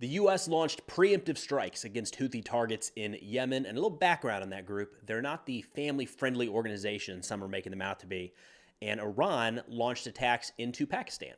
The U.S. launched preemptive strikes against Houthi targets in Yemen, and a little background on that group. They're not the family-friendly organization some are making them out to be. And Iran launched attacks into Pakistan.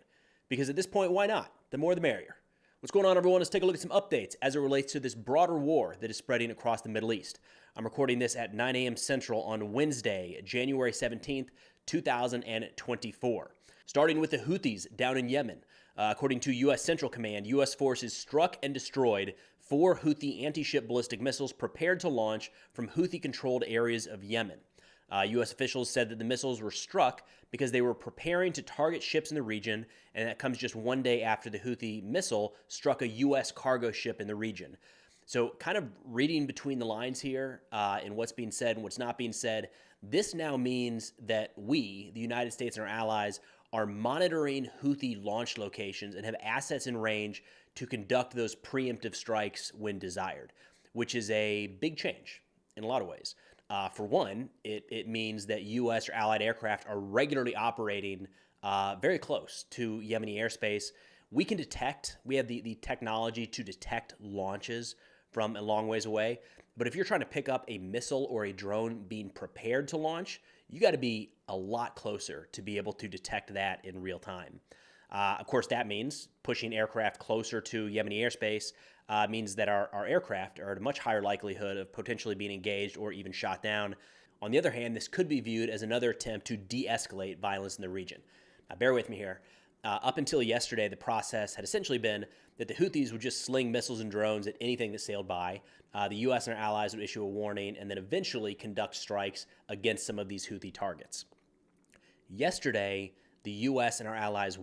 Because at this point, why not? The more the merrier. What's going on, everyone? Let's take a look at some updates as it relates to this broader war that is spreading across the Middle East. I'm recording this at 9 a.m. Central on Wednesday, January 17th, 2024. Starting with the Houthis down in Yemen. According to U.S. Central Command, U.S. forces struck and destroyed 4 Houthi anti-ship ballistic missiles prepared to launch from Houthi-controlled areas of Yemen. U.S. officials said that the missiles were struck because they were preparing to target ships in the region, and that comes just one day after the Houthi missile struck a U.S. cargo ship in the region. So kind of reading between the lines here in what's being said and what's not being said, this now means that we, the United States and our allies, are monitoring Houthi launch locations and have assets in range to conduct those preemptive strikes when desired, which is a big change in a lot of ways. For one, it means that U.S. or allied aircraft are regularly operating very close to Yemeni airspace. We can detect, we have the technology to detect launches from a long ways away. But if you're trying to pick up a missile or a drone being prepared to launch, you got to be a lot closer to be able to detect that in real time. Of course, that means pushing aircraft closer to Yemeni airspace means that our aircraft are at a much higher likelihood of potentially being engaged or even shot down. On the other hand, this could be viewed as another attempt to de-escalate violence in the region. Now, bear with me here. Up until yesterday, the process had essentially been that the Houthis would just sling missiles and drones at anything that sailed by. The U.S. and our allies would issue a warning and then eventually conduct strikes against some of these Houthi targets. Yesterday, the U.S. and our allies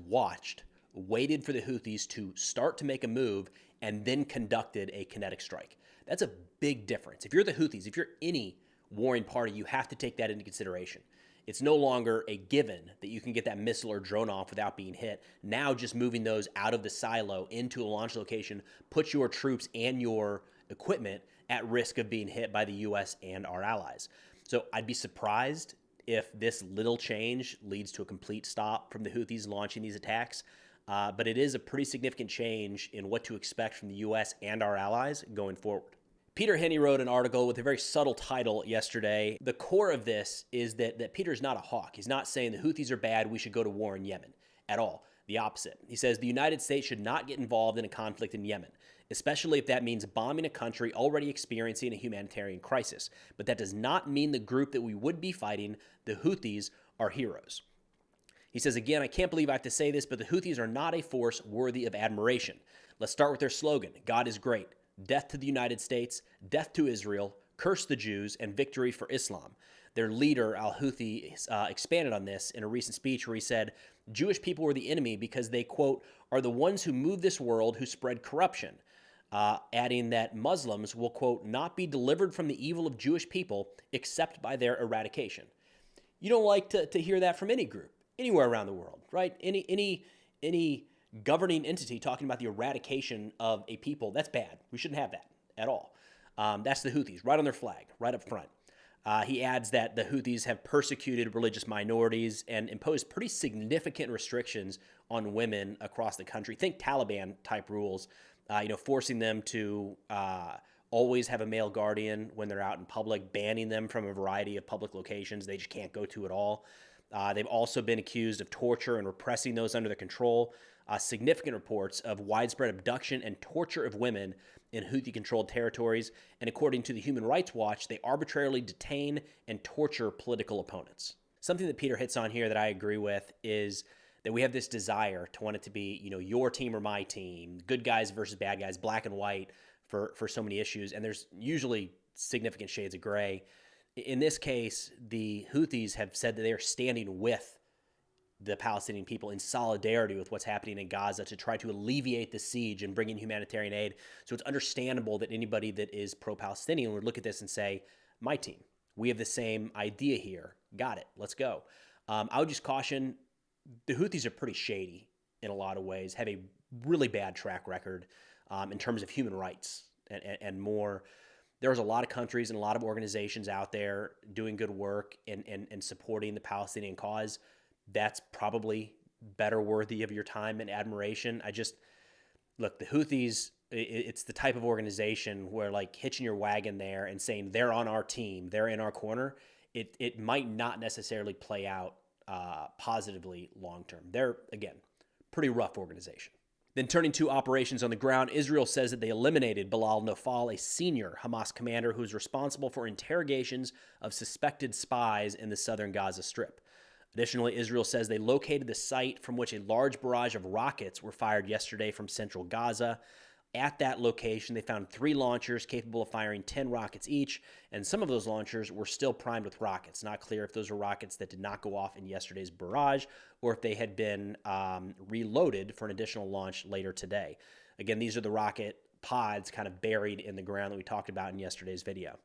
waited for the Houthis to start to make a move, and then conducted a kinetic strike. That's a big difference. If you're the Houthis, if you're any warring party, you have to take that into consideration. It's no longer a given that you can get that missile or drone off without being hit. Now just moving those out of the silo into a launch location puts your troops and your equipment at risk of being hit by the U.S. and our allies. So I'd be surprised if this little change leads to a complete stop from the Houthis launching these attacks. But it is a pretty significant change in what to expect from the U.S. and our allies going forward. Peter Henney wrote an article with a very subtle title yesterday. The core of this is that Peter's not a hawk. He's not saying the Houthis are bad, we should go to war in Yemen at all. The opposite. He says the United States should not get involved in a conflict in Yemen, especially if that means bombing a country already experiencing a humanitarian crisis. But that does not mean the group that we would be fighting, the Houthis, are heroes. He says, again, I can't believe I have to say this, but the Houthis are not a force worthy of admiration. Let's start with their slogan, God is great. Death to the United States, death to Israel, curse the Jews, and victory for Islam. Their leader, al-Houthi, expanded on this in a recent speech where he said, Jewish people were the enemy because they, quote, are the ones who move this world, who spread corruption. Adding that Muslims will, quote, not be delivered from the evil of Jewish people except by their eradication. You don't like to hear that from any group, anywhere around the world, right? Any governing entity talking about the eradication of a people, that's bad. We shouldn't have that at all. That's the Houthis, right on their flag, right up front. He adds that the Houthis have persecuted religious minorities and imposed pretty significant restrictions on women across the country. Think Taliban-type rules, forcing them to always have a male guardian when they're out in public, banning them from a variety of public locations they just can't go to at all. They've also been accused of torture and repressing those under their control. Significant reports of widespread abduction and torture of women in Houthi-controlled territories. And according to the Human Rights Watch, they arbitrarily detain and torture political opponents. Something that Peter hits on here that I agree with is that we have this desire to want it to be, your team or my team, good guys versus bad guys, black and white for so many issues. And there's usually significant shades of gray. In this case, the Houthis have said that they are standing with the Palestinian people in solidarity with what's happening in Gaza to try to alleviate the siege and bring in humanitarian aid. So it's understandable that anybody that is pro-Palestinian would look at this and say, my team, we have the same idea here. Got it. Let's go. I would just caution, the Houthis are pretty shady in a lot of ways, have a really bad track record in terms of human rights and more. There's a lot of countries and a lot of organizations out there doing good work and supporting the Palestinian cause. That's probably better worthy of your time and admiration. Look, the Houthis it's the type of organization where, like, hitching your wagon there and saying they're on our team, they're in our corner, it might not necessarily play out positively long term. They're, again, pretty rough organization. Then turning to operations on the ground, Israel says that they eliminated Bilal Nofal, a senior Hamas commander who is responsible for interrogations of suspected spies in the southern Gaza Strip. Additionally, Israel says they located the site from which a large barrage of rockets were fired yesterday from central Gaza. At that location, they found 3 launchers capable of firing 10 rockets each, and some of those launchers were still primed with rockets. Not clear if those were rockets that did not go off in yesterday's barrage or if they had been reloaded for an additional launch later today. Again, these are the rocket pods kind of buried in the ground that we talked about in yesterday's video.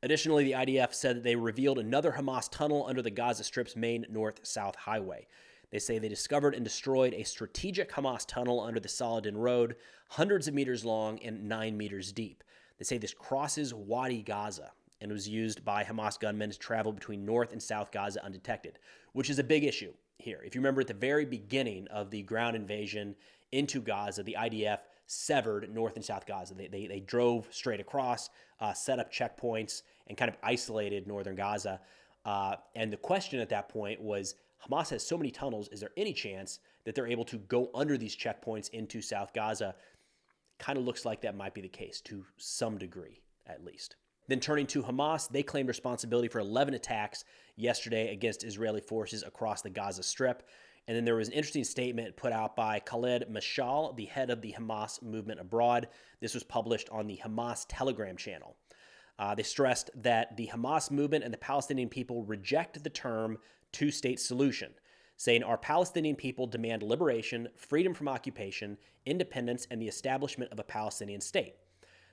Additionally, the IDF said that they revealed another Hamas tunnel under the Gaza Strip's main north-south highway. They say they discovered and destroyed a strategic Hamas tunnel under the Saladin Road, hundreds of meters long and 9 meters deep. They say this crosses Wadi Gaza and was used by Hamas gunmen to travel between North and South Gaza undetected, which is a big issue here. If you remember at the very beginning of the ground invasion into Gaza, the IDF severed North and South Gaza. They drove straight across, set up checkpoints, and kind of isolated northern Gaza. And the question at that point was, Hamas has so many tunnels, is there any chance that they're able to go under these checkpoints into South Gaza? Kind of looks like that might be the case to some degree, at least. Then turning to Hamas, they claimed responsibility for 11 attacks yesterday against Israeli forces across the Gaza Strip. And then there was an interesting statement put out by Khaled Mashal, the head of the Hamas movement abroad. This was published on the Hamas Telegram channel. They stressed that the Hamas movement and the Palestinian people reject the term two-state solution, saying our Palestinian people demand liberation, freedom from occupation, independence, and the establishment of a Palestinian state.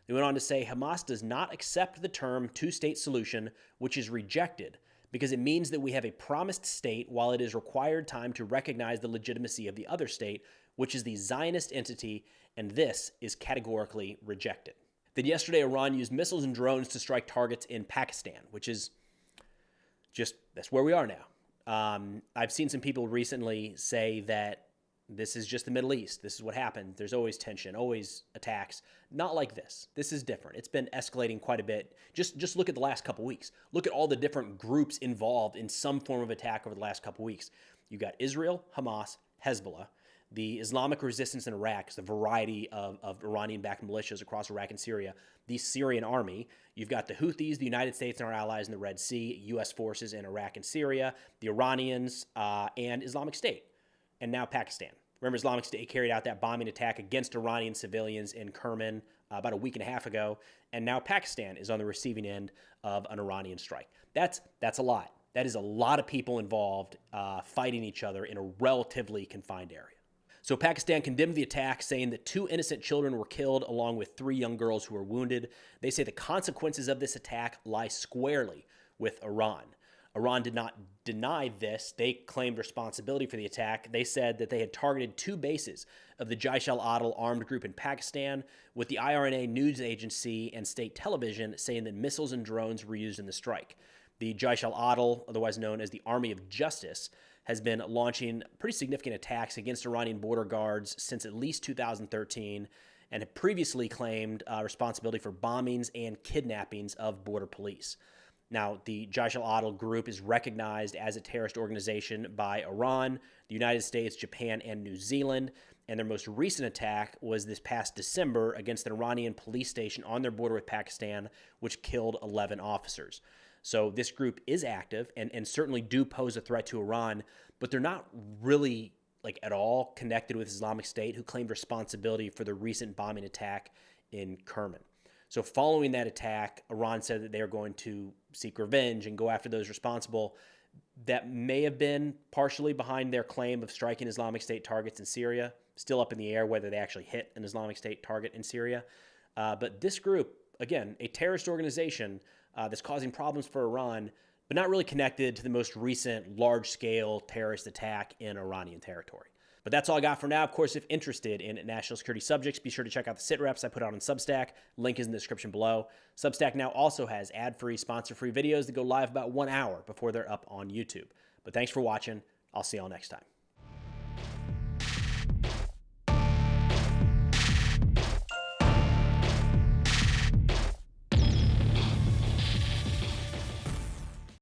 They went on to say Hamas does not accept the term two-state solution, which is rejected because it means that we have a promised state while it is required time to recognize the legitimacy of the other state, which is the Zionist entity, and this is categorically rejected. Then yesterday, Iran used missiles and drones to strike targets in Pakistan, which is just, that's where we are now. I've seen some people recently say that this is just the Middle East. This is what happened. There's always tension, always attacks. Not like this. This is different. It's been escalating quite a bit. Just look at the last couple weeks. Look at all the different groups involved in some form of attack over the last couple weeks. You got Israel, Hamas, Hezbollah, the Islamic resistance in Iraq, the variety of Iranian-backed militias across Iraq and Syria, the Syrian army. You've got the Houthis, the United States and our allies in the Red Sea, U.S. forces in Iraq and Syria, the Iranians, and Islamic State, and now Pakistan. Remember, Islamic State carried out that bombing attack against Iranian civilians in Kerman about a week and a half ago, and now Pakistan is on the receiving end of an Iranian strike. That's a lot. That is a lot of people involved fighting each other in a relatively confined area. So Pakistan condemned the attack, saying that 2 innocent children were killed along with 3 young girls who were wounded. They say the consequences of this attack lie squarely with Iran. Iran did not deny this. They claimed responsibility for the attack. They said that they had targeted 2 bases of the Jaish al-Adl armed group in Pakistan, with the IRNA news agency and state television saying that missiles and drones were used in the strike. The Jaish al-Adl, otherwise known as the Army of Justice, has been launching pretty significant attacks against Iranian border guards since at least 2013 and had previously claimed responsibility for bombings and kidnappings of border police. Now, the Jaish al-Adl group is recognized as a terrorist organization by Iran, the United States, Japan, and New Zealand, and their most recent attack was this past December against an Iranian police station on their border with Pakistan, which killed 11 officers. So this group is active and certainly do pose a threat to Iran, but they're not really at all connected with Islamic State, who claimed responsibility for the recent bombing attack in Kerman. So following that attack, Iran said that they are going to seek revenge and go after those responsible. That may have been partially behind their claim of striking Islamic State targets in Syria. Still up in the air whether they actually hit an Islamic State target in Syria. But this group, again, a terrorist organization that's causing problems for Iran, but not really connected to the most recent large-scale terrorist attack in Iranian territory. But that's all I got for now. Of course, if interested in national security subjects, be sure to check out the sit reps I put out on Substack. Link is in the description below. Substack now also has ad-free, sponsor-free videos that go live about 1 hour before they're up on YouTube. But thanks for watching. I'll see y'all next time.